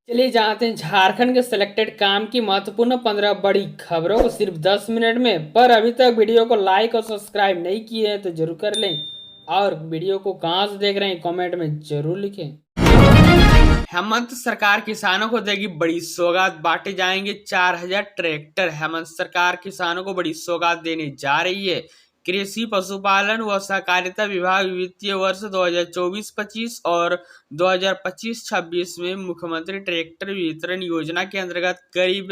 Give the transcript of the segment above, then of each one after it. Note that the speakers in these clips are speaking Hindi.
चलिए जानते हैं झारखंड के सिलेक्टेड काम की महत्वपूर्ण 15 बड़ी खबरों को सिर्फ 10 मिनट में। पर अभी तक वीडियो को लाइक और सब्सक्राइब नहीं किए हैं तो जरूर कर लें। और वीडियो को कहाँ से देख रहे हैं कमेंट में जरूर लिखें। हेमंत सरकार किसानों को देगी बड़ी सौगात, बांटे जाएंगे 4000 ट्रैक्टर। हेमंत सरकार किसानों को बड़ी सौगात देने जा रही है। कृषि पशुपालन व सहकारिता विभाग वित्तीय वर्ष 2024-25 और 2025-26 में मुख्यमंत्री ट्रैक्टर वितरण योजना के अंतर्गत करीब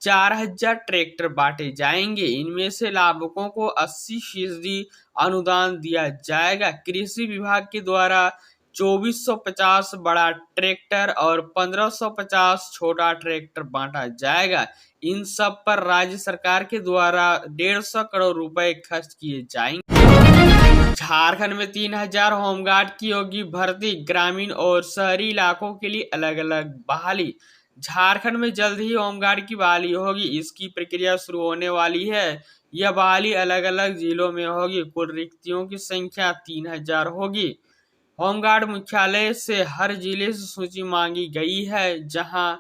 4000 ट्रैक्टर बांटे जाएंगे। इनमें से लाभुकों को 80% अनुदान दिया जाएगा। कृषि विभाग के द्वारा 2450 बड़ा ट्रैक्टर और 1550 छोटा ट्रैक्टर बांटा जाएगा। इन सब पर राज्य सरकार के द्वारा 150 करोड़ रुपए खर्च किए जाएंगे। झारखंड में 3000 होमगार्ड की होगी भर्ती। ग्रामीण और शहरी इलाकों के लिए अलग अलग बहाली। झारखंड में जल्द ही होमगार्ड की बहाली होगी। इसकी प्रक्रिया शुरू होने वाली है। यह बहाली अलग अलग जिलों में होगी। कुल रिक्तियों की संख्या 3000 होगी। होमगार्ड मुख्यालय से हर जिले से सूची मांगी गई है जहां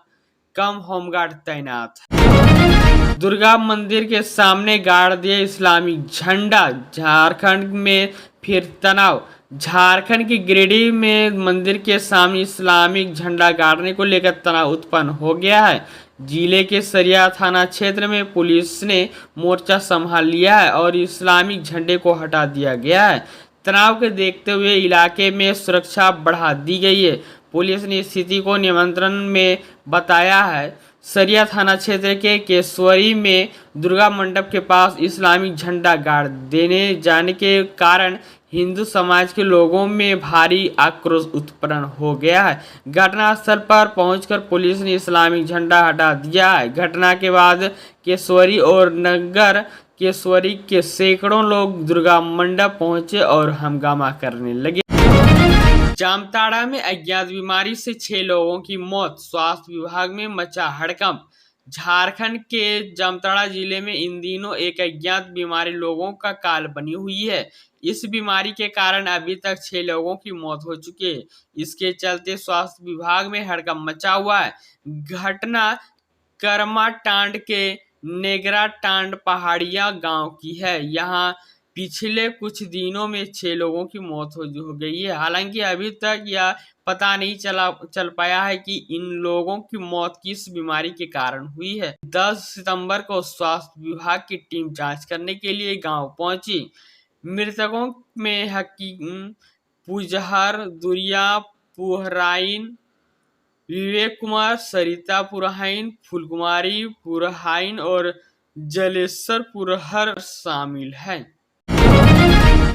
कम होमगार्ड तैनात है। दुर्गा मंदिर के सामने गाड़ दिया इस्लामिक झंडा। झारखंड में फिर तनाव। झारखंड के गिरिडीह में मंदिर के सामने इस्लामिक झंडा गाड़ने को लेकर तनाव उत्पन्न हो गया है। जिले के सरिया थाना क्षेत्र में पुलिस ने मोर्चा संभाल लिया है और इस्लामिक झंडे को हटा दिया गया है। तनाव के देखते हुए इलाके में सुरक्षा बढ़ा दी गई है। पुलिस ने स्थिति को नियंत्रण में बताया है। सरिया थाना क्षेत्र के केसवरी में दुर्गा मंडप के पास इस्लामिक झंडा गाड़ देने जाने के कारण हिंदू समाज के लोगों में भारी आक्रोश उत्पन्न हो गया है। घटनास्थल पर पहुंचकर पुलिस ने इस्लामिक झंडा हटा दिया है। घटना के बाद केसवरी और नगर केसवरी के सैकड़ों लोग दुर्गा मंडप पहुंचे और हंगामा करने लगे। जामताड़ा में अज्ञात बीमारी से 6 लोगों की मौत। स्वास्थ्य विभाग में मचा हड़कंप। झारखंड के जामताड़ा जिले में इन दिनों एक अज्ञात बीमारी लोगों का काल बनी हुई है। इस बीमारी के कारण अभी तक 6 लोगों की मौत हो चुकी है। इसके चलते स्वास्थ्य विभाग में हड़कंप मचा हुआ है। घटना करमाटांड के नेगरा टांड पहाड़िया गांव की है। यहाँ पिछले कुछ दिनों में 6 लोगों की मौत हो गई है। हालांकि अभी तक यह पता नहीं चल पाया है कि इन लोगों की मौत किस बीमारी के कारण हुई है। 10 सितंबर को स्वास्थ्य विभाग की टीम जांच करने के लिए गांव पहुंची। मृतकों में हकीम पुजहर, दुरिया पुहराइन, विवेक कुमार, सरिता पुरहाइन, फूलकुमारी पुरहाइन और जलेश्वर पुरहर शामिल हैं।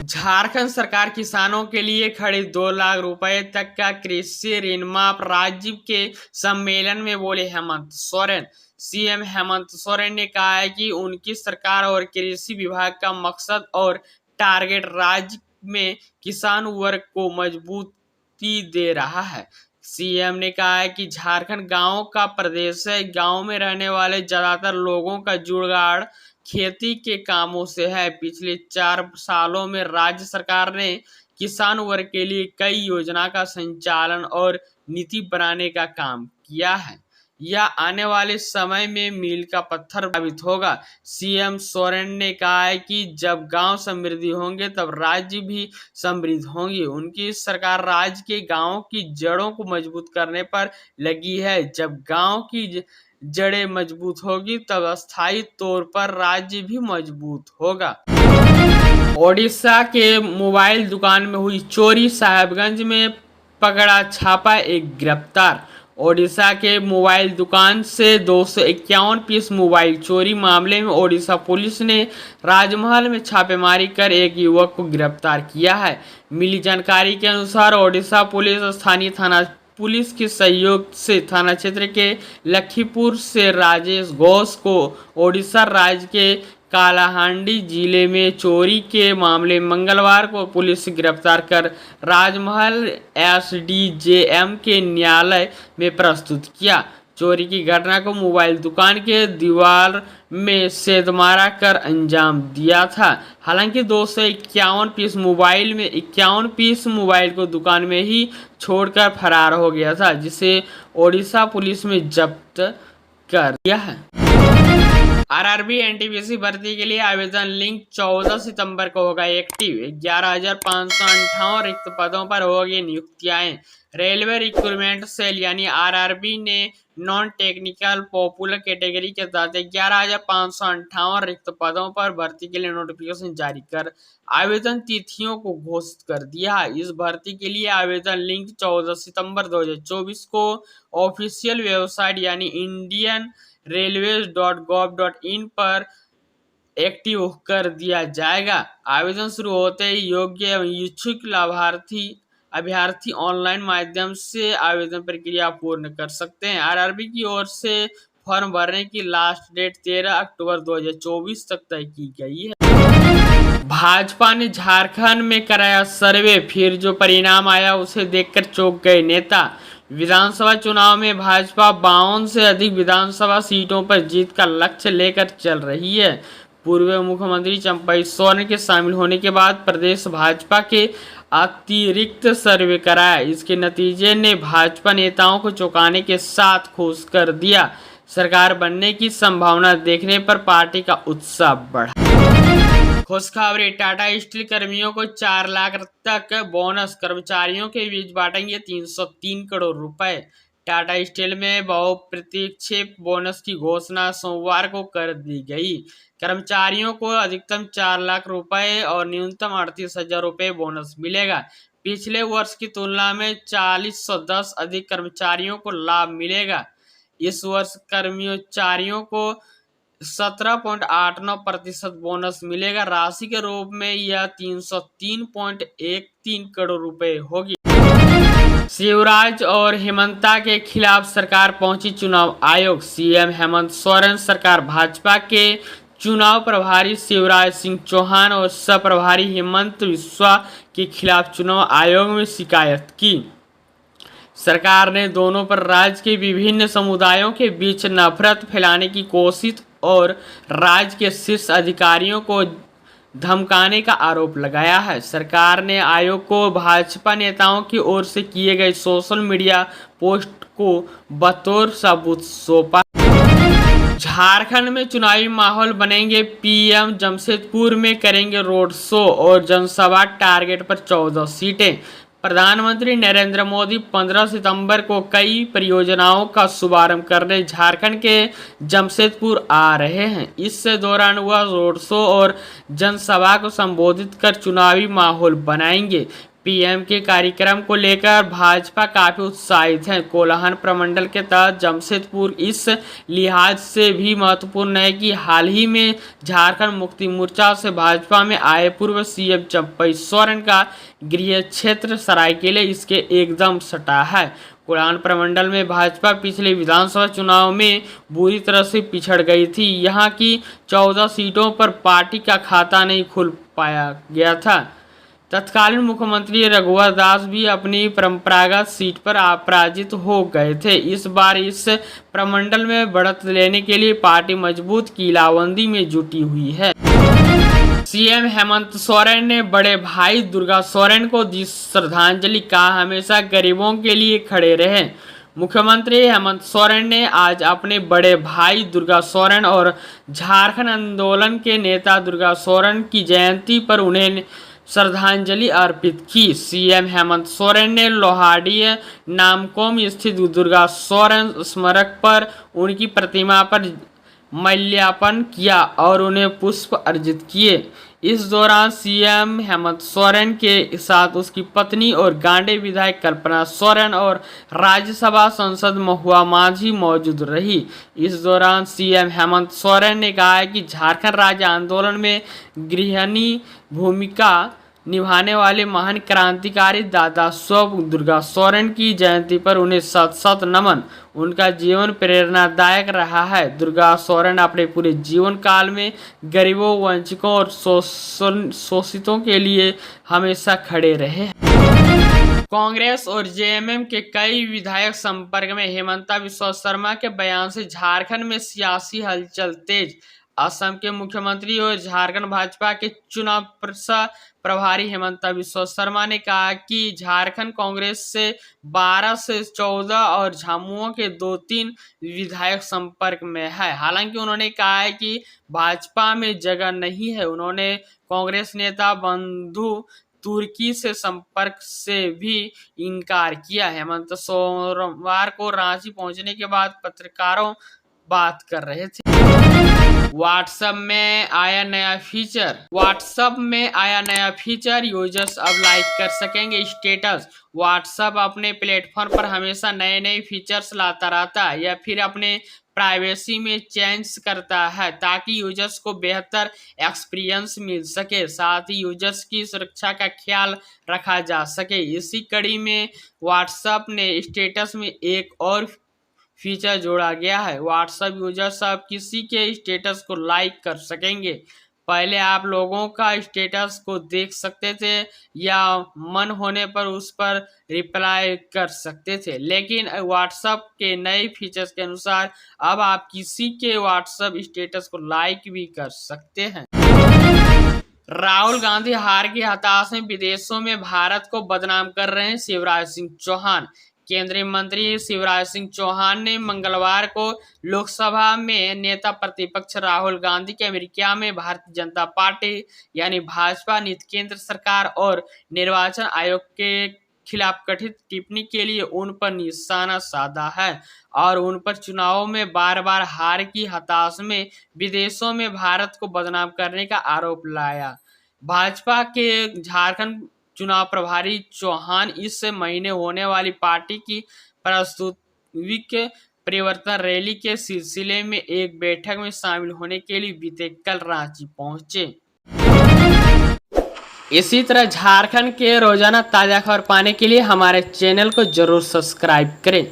झारखंड सरकार किसानों के लिए खड़े 2 लाख रुपए तक का कृषि ऋण माफ। राज्य के सम्मेलन में बोले हेमंत सोरेन। सीएम हेमंत सोरेन ने कहा है कि उनकी सरकार और कृषि विभाग का मकसद और टारगेट राज्य में किसान वर्ग को मजबूती दे रहा है। सीएम ने कहा है कि झारखंड गांवों का प्रदेश है। गांव में रहने वाले ज्यादातर लोगों का जुगाड़ खेती के कामों से है। पिछले 4 सालों में राज्य सरकार ने किसान वर्ग के लिए कई योजना का संचालन और नीति बनाने का काम किया है। यह आने वाले समय में मील का पत्थर साबित होगा। सीएम सोरेन ने कहा है कि जब गांव समृद्धि होंगे तब राज्य भी समृद्ध होंगी। उनकी सरकार राज्य के गांवों की जड़ों को मजबूत करने पर लगी है। जब गांव की जड़ें मजबूत होगी तब अस्थायी तौर पर राज्य भी मजबूत होगा। ओडिशा के मोबाइल दुकान में हुई चोरी। साहेबगंज में पकड़ा छापा एक गिरफ्तार। ओडिशा के मोबाइल दुकान से 251 पीस मोबाइल चोरी मामले में ओडिशा पुलिस ने राजमहल में छापेमारी कर एक युवक को गिरफ्तार किया है। मिली जानकारी के अनुसार ओडिशा पुलिस स्थानीय थाना पुलिस के सहयोग से थाना क्षेत्र के लखीपुर से राजेश घोष को ओडिशा राज्य के कालाहांडी जिले में चोरी के मामले मंगलवार को पुलिस गिरफ्तार कर राजमहल एसडीजेएम के न्यायालय में प्रस्तुत किया। चोरी की घटना को मोबाइल दुकान के दीवार में सेंध मारा कर अंजाम दिया था। हालांकि 251 पीस मोबाइल में 51 पीस मोबाइल को दुकान में ही छोड़कर फरार हो गया था, जिसे ओडिशा पुलिस में जब्त कर दिया है। आरआरबी एनटीपीसी भर्ती के लिए आवेदन लिंक 14 सितंबर को होगा एक्टिव। 11,558 रिक्त पदों पर होगी नियुक्तियां। रेलवे रिक्रूटमेंट सेल यानी आरआरबी ने नॉन टेक्निकल पॉपुलर कैटेगरी के तहत 11,558 रिक्त पदों पर भर्ती के लिए नोटिफिकेशन जारी कर आवेदन तिथियों को घोषित कर दिया है। इस भर्ती के लिए आवेदन लिंक 14 सितंबर 2024 को ऑफिशियल वेबसाइट यानी इंडियन railways.gov.in पर एक्टिव कर दिया जाएगा। आवेदन शुरू होते ही योग्य एवं इच्छुक अभ्यर्थी ऑनलाइन माध्यम से आवेदन प्रक्रिया पूर्ण कर सकते हैं। आरआरबी की ओर से फॉर्म भरने की लास्ट डेट 13 अक्टूबर 2024 तक तय की गई है। भाजपा ने झारखंड में कराया सर्वे, फिर जो परिणाम आया उसे देखकर चौंक गए नेता। विधानसभा चुनाव में भाजपा 52 से अधिक विधानसभा सीटों पर जीत का लक्ष्य लेकर चल रही है। पूर्व मुख्यमंत्री चंपई सोरेन के शामिल होने के बाद प्रदेश भाजपा के अतिरिक्त सर्वे कराया। इसके नतीजे ने भाजपा नेताओं को चौंकाने के साथ खुश कर दिया। सरकार बनने की संभावना देखने पर पार्टी का उत्साह बढ़ा। खुशखबरी, टाटा स्टील कर्मियों को 4 लाख तक बोनस, कर्मचारियों के बीच बांटेंगे 303 करोड़ रुपए। टाटा स्टील में बहुप्रतीक्षित बोनस की घोषणा सोमवार को कर दी गई। कर्मचारियों को अधिकतम 4 लाख रुपए और न्यूनतम 38,000 रुपए बोनस मिलेगा। पिछले वर्ष की तुलना में 4010 अधिक कर्मचारियों को लाभ मिलेगा। इस वर्ष कर्मचारियों को 17.89% बोनस मिलेगा। राशि के रूप में यह 303.13 करोड़ रुपए होगी। शिवराज और हेमंता के खिलाफ सरकार पहुंची चुनाव आयोग। सीएम हेमंत सोरेन सरकार भाजपा के चुनाव प्रभारी शिवराज सिंह चौहान और सह प्रभारी हेमंत बिस्वा के खिलाफ चुनाव आयोग में शिकायत की। सरकार ने दोनों पर राज्य के विभिन्न समुदायों के बीच नफरत फैलाने की कोशिश और राज्य के शीर्ष अधिकारियों को धमकाने का आरोप लगाया है। सरकार ने आयोग को भाजपा नेताओं की ओर से किए गए सोशल मीडिया पोस्ट को बतौर सबूत सौंपा। झारखंड में चुनावी माहौल बनेंगे पीएम, जमशेदपुर में करेंगे रोड शो और जनसभा, टारगेट पर 14 सीटें। प्रधानमंत्री नरेंद्र मोदी 15 सितंबर को कई परियोजनाओं का शुभारंभ करने झारखंड के जमशेदपुर आ रहे हैं। इस दौरान वह रोड शो और जनसभा को संबोधित कर चुनावी माहौल बनाएंगे। पीएम के कार्यक्रम को लेकर भाजपा काफी उत्साहित है। कोल्हान प्रमंडल के तहत जमशेदपुर इस लिहाज से भी महत्वपूर्ण है कि हाल ही में झारखंड मुक्ति मोर्चा से भाजपा में आए पूर्व सीएम चंपई सोरेन का गृह क्षेत्र सरायकेला इसके एकदम सटा है। कोल्हान प्रमंडल में भाजपा पिछले विधानसभा चुनाव में बुरी तरह से पिछड़ गई थी। यहां की 14 सीटों पर पार्टी का खाता नहीं खुल पाया गया था। तत्कालीन मुख्यमंत्री रघुवर दास भी अपनी परंपरागत सीट पर अपराजित हो गए थे। इस बार इस प्रमंडल में बढ़त लेने के लिए पार्टी मजबूत किलाबंदी में जुटी हुई है। सीएम हेमंत सोरेन ने बड़े भाई दुर्गा सोरेन को दी श्रद्धांजलि, कहा हमेशा गरीबों के लिए खड़े रहे। मुख्यमंत्री हेमंत सोरेन ने आज अपने बड़े भाई दुर्गा सोरेन और झारखंड आंदोलन के नेता दुर्गा सोरेन की जयंती पर उन्हें श्रद्धांजलि अर्पित की। सीएम हेमंत सोरेन ने लोहाड़ी नामकोम स्थित दुर्गा सोरेन स्मारक पर उनकी प्रतिमा पर माल्यार्पण किया और उन्हें पुष्प अर्पित किए। इस दौरान सीएम हेमंत सोरेन के साथ उसकी पत्नी और गांडे विधायक कल्पना सोरेन और राज्यसभा सांसद महुआ माझी मौजूद रही। इस दौरान सीएम हेमंत सोरेन ने कहा कि झारखंड राज्य आंदोलन में गृहिणी भूमिका निभाने वाले महान क्रांतिकारी दादा स्व दुर्गा सोरेन की जयंती पर उन्हें शत शत नमन। उनका जीवन प्रेरणादायक रहा है। दुर्गा सोरेन अपने पूरे जीवन काल में गरीबों, वंचितों और शोषितों के लिए हमेशा खड़े रहे। कांग्रेस और जेएमएम के कई विधायक संपर्क में। हेमंता बिस्वा शर्मा के बयान से झारखंड में सियासी हलचल तेज। असम के मुख्यमंत्री और झारखंड भाजपा के चुनाव प्रभारी हेमंता बिस्वा शर्मा ने कहा कि झारखंड कांग्रेस से 12 से 14 और झामुमो के 2-3 विधायक संपर्क में है। हालांकि उन्होंने कहा है कि भाजपा में जगह नहीं है। उन्होंने कांग्रेस नेता बंधु तुर्की से संपर्क से भी इनकार किया। हेमंत सोमवार को रांची पहुंचने के बाद पत्रकारों बात कर रहे थे। व्हाट्सएप में आया नया फीचर। यूजर्स अब लाइक कर सकेंगे स्टेटस। व्हाट्सएप अपने प्लेटफॉर्म पर हमेशा नए फीचर्स लाता रहता है या फिर अपने प्राइवेसी में चेंज करता है ताकि यूजर्स को बेहतर एक्सपीरियंस मिल सके, साथ ही यूजर्स की सुरक्षा का ख्याल रखा जा सके। इसी कड़ी में व्हाट्सएप ने स्टेटस में एक और फीचर जोड़ा गया है। व्हाट्सएप यूजर्स अब किसी के स्टेटस को लाइक कर सकेंगे। पहले आप लोगों का स्टेटस को देख सकते थे या मन होने पर उस पर रिप्लाई कर सकते थे, लेकिन व्हाट्सएप के नए फीचर्स के अनुसार अब आप किसी के व्हाट्सएप स्टेटस को लाइक भी कर सकते हैं। राहुल गांधी हार की हताश में विदेशों में भारत को बदनाम कर रहे हैं शिवराज सिंह चौहान। केंद्रीय मंत्री शिवराज सिंह चौहान ने मंगलवार को लोकसभा में नेता प्रतिपक्ष राहुल गांधी के अमेरिका में भारतीय जनता पार्टी यानी भाजपा नीति केंद्र सरकार और निर्वाचन आयोग के खिलाफ कथित टिप्पणी के लिए उन पर निशाना साधा है और उन पर चुनावों में बार बार हार की हताश में विदेशों में भारत को बदनाम करने का आरोप लगाया। भाजपा के झारखंड चुनाव प्रभारी चौहान इस महीने होने वाली पार्टी की प्रास्ताविक परिवर्तन रैली के सिलसिले में एक बैठक में शामिल होने के लिए बीते कल रांची पहुंचे। इसी तरह झारखंड के रोजाना ताजा खबर पाने के लिए हमारे चैनल को जरूर सब्सक्राइब करें।